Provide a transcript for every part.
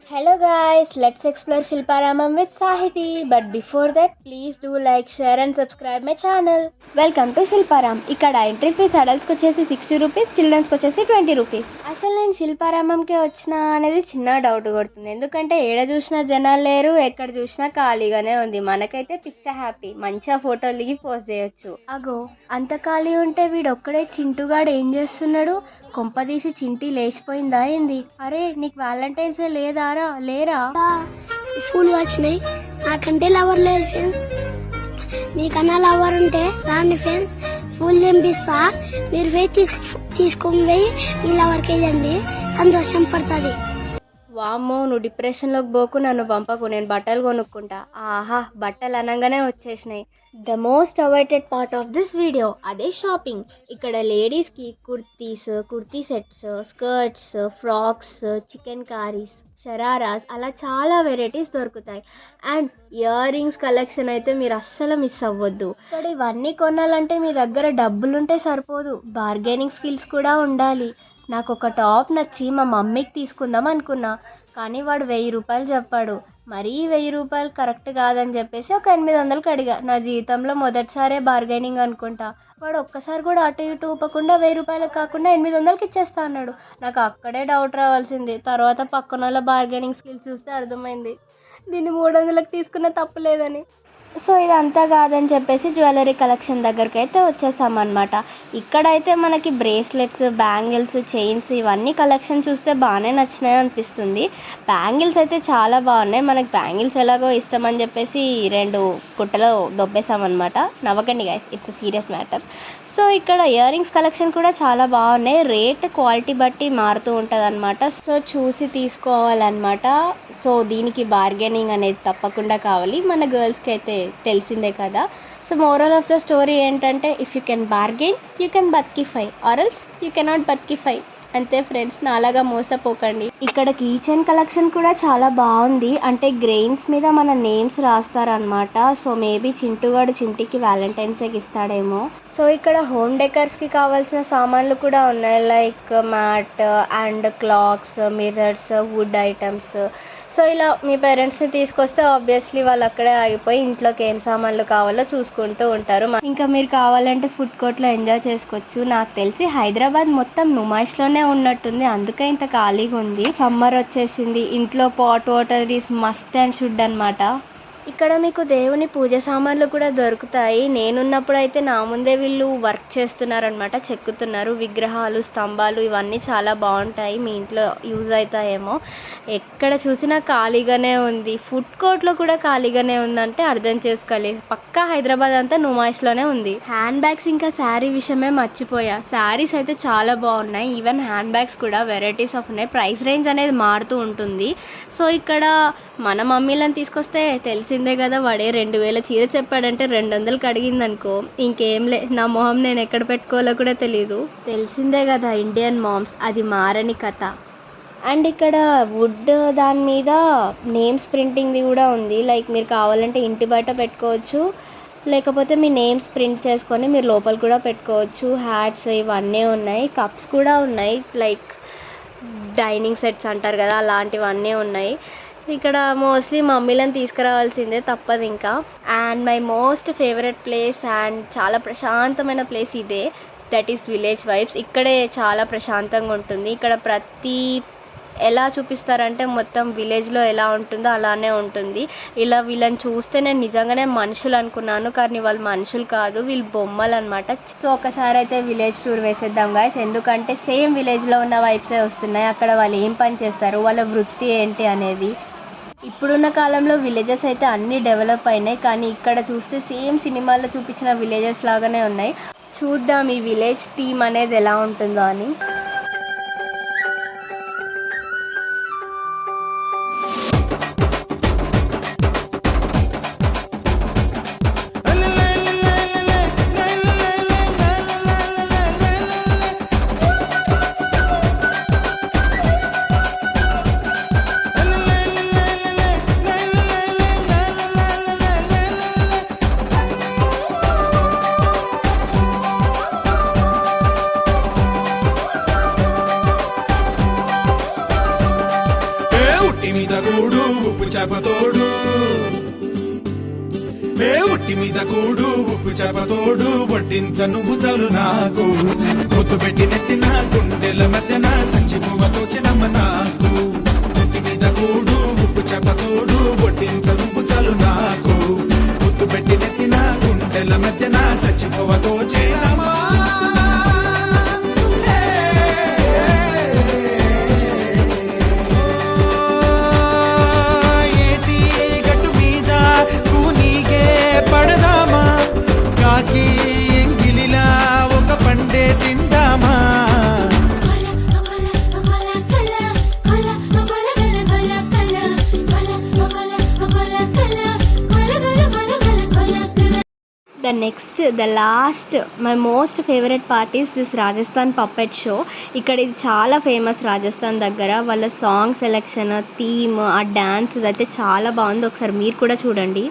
Hello guys, let's explore Shilparamam with Sahiti. But before that, please do like, share and subscribe my channel. Welcome to Shilparam. ఇక్కడ entry fees అడల్ట్స్కి వచ్చేసి 60 rupees, చిల్డ్రన్స్కి వచ్చేసి 20 rupees. అసలు నేను శిల్పారామంకే వచ్చిన అనేది చిన్న డౌట్ కొడుతుంది. ఎందుకంటే ఏడ చూసినా జనాలు లేరు, ఎక్కడ చూసినా ఖాళీగానే ఉంది. మనకైతే పిక్చర్ హ్యాపీ, మంచిగా ఫోటోలు దిగి పోస్ట్ చేయొచ్చు. అగో అంత ఖాళీ ఉంటే వీడొక్కడే చింటుగాడు ఏం చేస్తున్నాడు? కొంపదీసి చింటి లేచిపోయిందా ఏంది? అరే నీకు వ్యాలంటైన్స్ డే లేరా? ఫుల్ వచ్చినాయి. నాకంటే లవర్ లేదు ఫ్రెండ్స్. మీకన్నా లవర్ ఉంటే రాండి ఫ్రెండ్స్, ఫుల్ ఎంపిస్తా. మీరు పోయి తీసుకొని పోయి మీ లవర్కి వేయండి, సంతోషం పడుతుంది. వామ్మో, నువ్వు డిప్రెషన్లోకి పోకు, నన్ను పంపకు, నేను బట్టలు కొనుక్కుంటా. ఆహా, బట్టలు అనగానే వచ్చేసినాయి. The most awaited part of this video, అదే షాపింగ్. ఇక్కడ లేడీస్కి kurti sets, skirts, frocks, chikankaris, shararas అలా చాలా వెరైటీస్ దొరుకుతాయి. అండ్ ఇయర్ రింగ్స్ కలెక్షన్ అయితే మీరు అస్సలు మిస్ అవ్వద్దు. ఇక్కడ ఇవన్నీ కొనాలంటే మీ దగ్గర డబ్బులుంటే సరిపోదు, బార్గెనింగ్ స్కిల్స్ కూడా ఉండాలి. నాకు ఒక టాప్ నచ్చి మా మమ్మీకి తీసుకుందాం అనుకున్నా, కానీ వాడు 1000 రూపాయలు చెప్పాడు. మరీ 1000 రూపాయలు కరెక్ట్ కాదని చెప్పేసి ఒక 800కి అడిగా. నా జీవితంలో మొదటిసారే బార్గెనింగ్ అనుకుంటా. వాడు ఒక్కసారి కూడా అటు ఇటు ఊపకుండా 1000 రూపాయలకు కాకుండా 800కి ఇచ్చేస్తా అన్నాడు. నాకు అక్కడే డౌట్ రావాల్సింది. తర్వాత పక్కన వాళ్ళ బార్గెనింగ్ స్కిల్స్ చూస్తే అర్థమైంది దీన్ని 300కి తీసుకున్న తప్పు లేదని. సో ఇదంతా కాదని చెప్పేసి జ్యువెలరీ కలెక్షన్ దగ్గరికి అయితే వచ్చేసామన్నమాట. ఇక్కడైతే మనకి బ్రేస్లెట్స్, బ్యాంగిల్స్, చైన్స్ ఇవన్నీ కలెక్షన్ చూస్తే బాగానే నచ్చినాయి అనిపిస్తుంది. బ్యాంగిల్స్ అయితే చాలా బాగున్నాయి. మనకి బ్యాంగిల్స్ ఎలాగో ఇష్టం అని చెప్పేసి 2 కుట్టలో దొబ్బేసామన్నమాట. నవ్వకండి guys, it's serious matter. So ఇక్కడ ఇయర్ రింగ్స్ కలెక్షన్ కూడా చాలా బాగున్నాయి. రేట్ క్వాలిటీ బట్టి మారుతూ ఉంటుంది అనమాట. సో చూసి తీసుకోవాలన్నమాట. సో దీనికి బార్గెనింగ్ అనేది తప్పకుండా కావాలి. మన గర్ల్స్కి అయితే తెలిసిందే కదా. So moral of the story ఏంటంటే, if you can bargain you can బతికిఫై, ఆర్ ఎల్స్ యూ కెనాట్ బతికిఫై. అంతే ఫ్రెండ్స్, నాలాగా మోసపోకండి. ఇక్కడ కీచెన్ కలెక్షన్ కూడా చాలా బాగుంది. అంటే గ్రెయిన్స్ మీద మన నేమ్స్ రాస్తారనమాట. సో మేబీ చింటికి వ్యాలంటైన్స్ డేకి ఇస్తాడేమో. సో ఇక్కడ హోమ్ డెకర్స్కి కావాల్సిన సామాన్లు కూడా ఉన్నాయి, like mat and clocks, mirrors, wood items. So ఇలా మీ పేరెంట్స్ని తీసుకొస్తే ఆబ్వియస్లీ వాళ్ళు అక్కడే ఆగిపోయి ఇంట్లోకి ఏం సామాన్లు కావాలో చూసుకుంటూ ఉంటారు. ఇంకా మీరు కావాలంటే ఫుడ్ కోర్ట్లో ఎంజాయ్ చేసుకోవచ్చు. నాకు తెలిసి హైదరాబాద్ మొత్తం నుమాయిష్లోనే ఉన్నట్టుంది, అందుకే ఇంత ఖాళీగా ఉంది. సమ్మర్ వచ్చేసింది, ఇంట్లో pot water is must and should అనమాట. ఇక్కడ మీకు దేవుని పూజ సామాన్లు కూడా దొరుకుతాయి. నేనున్నప్పుడు అయితే నా ముందే వీళ్ళు వర్క్ చేస్తున్నారనమాట, చెక్కుతున్నారు. విగ్రహాలు, స్తంభాలు ఇవన్నీ చాలా బాగుంటాయి, మీ ఇంట్లో యూజ్ అవుతాయేమో. ఎక్కడ చూసినా ఖాళీగానే ఉంది. ఫుడ్ కోర్ట్లో కూడా ఖాళీగానే ఉందంటే అర్థం చేసుకోవాలి, పక్కా హైదరాబాద్ అంతా నుమాయిష్లోనే ఉంది. హ్యాండ్ బ్యాగ్స్ ఇంకా శారీ విషయమే మర్చిపోయా. శారీస్ అయితే చాలా బాగున్నాయి. ఈవెన్ హ్యాండ్ బ్యాగ్స్ కూడా వెరైటీస్ ఆఫ్ ఉన్నాయి. ప్రైస్ రేంజ్ అనేది మారుతూ ఉంటుంది. సో ఇక్కడ మన మమ్మీలను తీసుకొస్తే తెలిసిందే కదా, వాడే 2000 చీర చెప్పాడంటే 200కి అడిగింది అనుకో, ఇంకేం నా మొహం నేను ఎక్కడ పెట్టుకోవాలో కూడా తెలీదు. తెలిసిందే కదా ఇండియన్ మామ్స్, అది మారని కథ. అండ్ ఇక్కడ వుడ్ దాని మీద నేమ్స్ ప్రింటింగ్ది కూడా ఉంది. లైక్ మీరు కావాలంటే ఇంటి బయట పెట్టుకోవచ్చు, లేకపోతే మీ నేమ్స్ ప్రింట్ చేసుకొని మీరు లోపల కూడా పెట్టుకోవచ్చు. హ్యాట్స్ ఇవన్నీ ఉన్నాయి, కప్స్ కూడా ఉన్నాయి, లైక్ డైనింగ్ సెట్స్ అంటారు కదా, అలాంటివన్నీ ఉన్నాయి. ఇక్కడ మోస్ట్లీ మమ్మీలను తీసుకురావాల్సిందే, తప్పదు ఇంకా. And my most favourite place and చాలా ప్రశాంతమైన ప్లేస్ ఇదే, దట్ ఈస్ విలేజ్ వైబ్స్. ఇక్కడే చాలా ప్రశాంతంగా ఉంటుంది. ఇక్కడ ప్రతి ఎలా చూపిస్తారంటే మొత్తం విలేజ్లో ఎలా ఉంటుందో అలానే ఉంటుంది. ఇలా వీళ్ళని చూస్తే నేను నిజంగానే మనుషులు అనుకున్నాను, కానీ వాళ్ళు మనుషులు కాదు, వీళ్ళు బొమ్మలు అనమాట. సో ఒకసారి అయితే విలేజ్ టూర్ వేసేద్దాం గాయస్, ఎందుకంటే సేమ్ విలేజ్లో ఉన్న వైబ్సే వస్తున్నాయి. అక్కడ వాళ్ళు ఏం పని చేస్తారు, వాళ్ళ వృత్తి ఏంటి అనేది. ఇప్పుడున్న కాలంలో విలేజెస్ అయితే అన్నీ డెవలప్ అయినాయి, కానీ ఇక్కడ చూస్తే సేమ్ సినిమాల్లో చూపించిన విలేజెస్ లాగానే ఉన్నాయి. చూద్దాం ఈ విలేజ్ థీమ్ అనేది ఎలా ఉంటుందో అని. మీద కూడు ఉప్పు చేపతోడు ఉట్టి మీద కూడు ఉప్పు చేపతోడు వడ్డించ నువ్వు చాలు నాకు పొద్దు పెట్టి నెత్తిన గుండెల మధ్యన సంచి పువ్వతో చినమ్మ నాకు ఉట్టి మీద కూడు ఉప్పు చేపతోడు వడ్డించ నువ్వు చాలు నాకు పొద్దు పెట్టి నెత్తిన గుండెల మధ్యన సంచి పువ్వతో చినమ్మా the last my most favorite part is this Rajasthan puppet show. ఇక్కడ ఇది చాలా ఫేమస్ రాజస్థాన్ దగ్గర. వాళ్ళ సాంగ్ సెలెక్షన్, థీమ్, ఆ డాన్స్ అయితే చాలా బాగుంది. ఒకసారి మీరు కూడా చూడండి.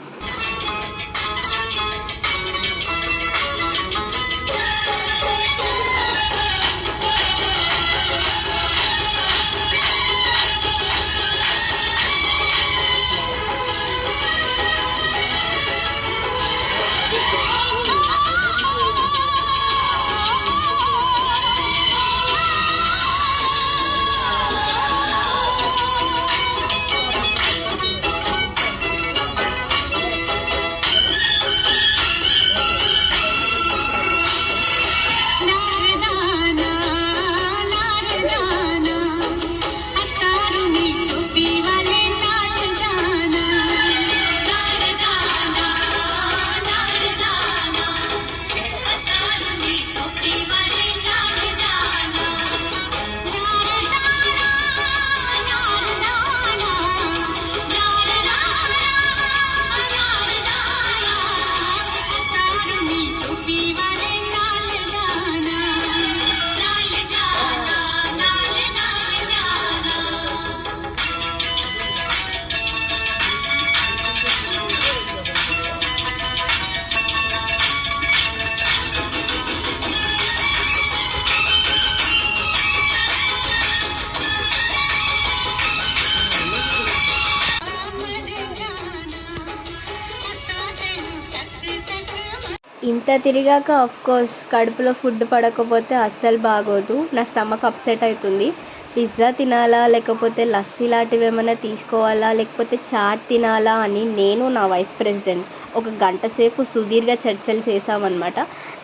ఇంత తిరిగాక కోర్స్ కడుపులో ఫుడ్ పడకపోతే అస్సలు బాగోదు. నా స్టమక్ అప్సెట్ అవుతుంది. పిజ్జా తినాలా, లేకపోతే లస్సీ లాంటివి ఏమైనా తీసుకోవాలా, లేకపోతే చాట్ తినాలా అని నేను, నా వైస్ ప్రెసిడెంట్ ఒక గంట సేపు సుదీర్ఘ చర్చలు చేసామన్నమాట.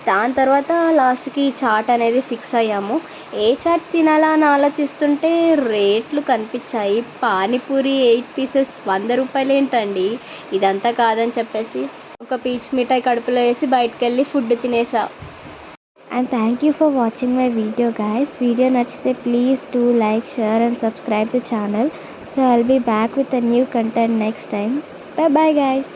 దాని తర్వాత లాస్ట్కి చాట్ అనేది ఫిక్స్ అయ్యాము. ఏ చాట్ తినాలా అని ఆలోచిస్తుంటే రేట్లు కనిపించాయి. పానీపూరి 8 పీసెస్ 100 రూపాయలు ఏంటండి, ఇదంతా కాదని చెప్పేసి ఒక పీచ్ మిఠాయి కడుపులో వేసి బయటకు వెళ్ళి ఫుడ్ తినేసా. And thank you for watching my video guys. Video నచ్చితే please do like, share and subscribe the channel. So I'll be back with a new content next time. Bye bye guys.